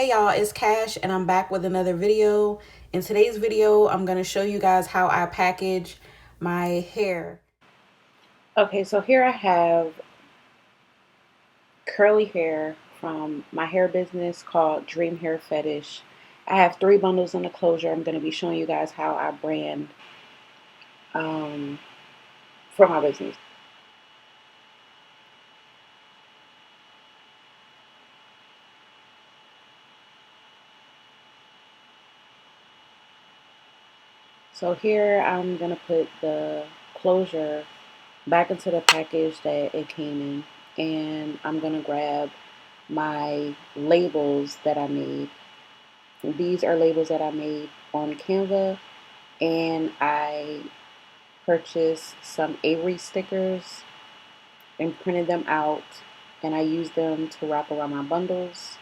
Hey y'all, it's Cash and I'm back with another video. In today's video, I'm going to show you guys how I package my hair. Okay, so here I have curly hair from my hair business called Dream Hair Fetish. I have 3 bundles in the closure. I'm going to be showing you guys how I brand for my business. So here I'm going to put the closure back into the package that it came in, and I'm going to grab my labels that I made. These are labels that I made on Canva, and I purchased some Avery stickers and printed them out, and I used them to wrap around my bundles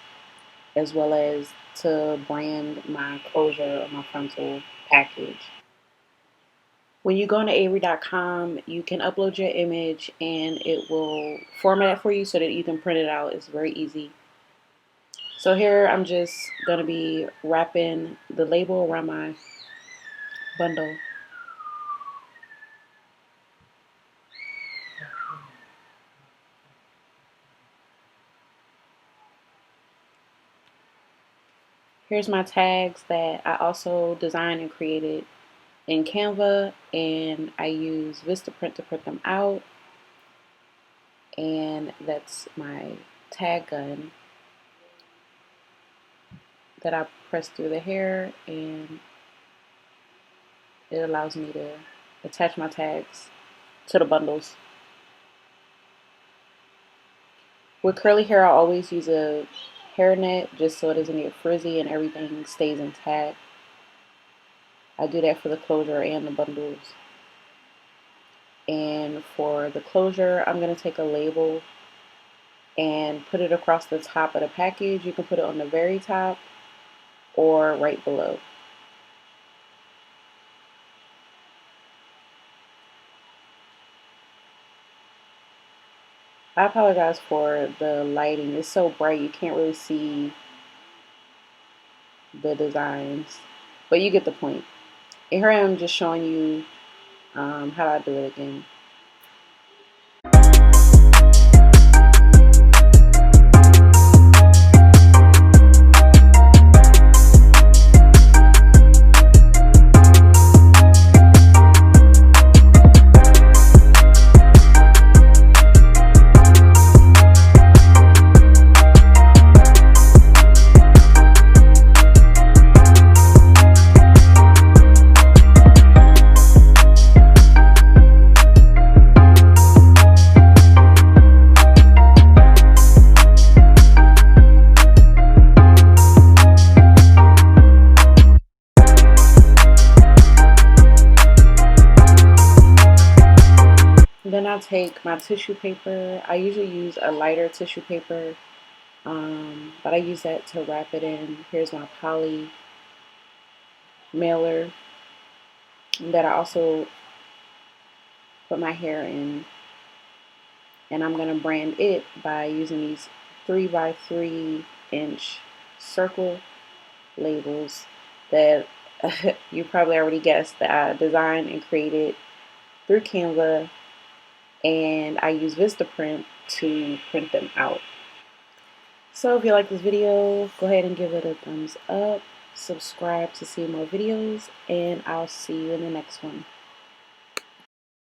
as well as to brand my closure of my frontal package. When you go on to Avery.com, you can upload your image and it will format it for you so that you can print it out. It's very easy. So here I'm just going to be wrapping the label around my bundle. Here's my tags that I also designed and created in Canva, and I use Vistaprint to print them out. And that's my tag gun that I press through the hair, and it allows me to attach my tags to the bundles. With curly hair, I always use a hairnet just so it doesn't get frizzy and everything stays intact. I do that for the closure and the bundles. And for the closure, I'm going to take a label and put it across the top of the package. You can put it on the very top or right below. I apologize for the lighting. It's so bright you can't really see the designs, but you get the point. And here I am just showing you how I do it again. Then I'll take my tissue paper. I usually use a lighter tissue paper, but I use that to wrap it in. Here's my poly mailer that I also put my hair in. And I'm going to brand it by using these 3x3" circle labels that you probably already guessed that I designed and created through Canva, and I use Vistaprint to print them out. So if you like this video, go ahead and give it a thumbs up, subscribe to see more videos, and I'll see you in the next one.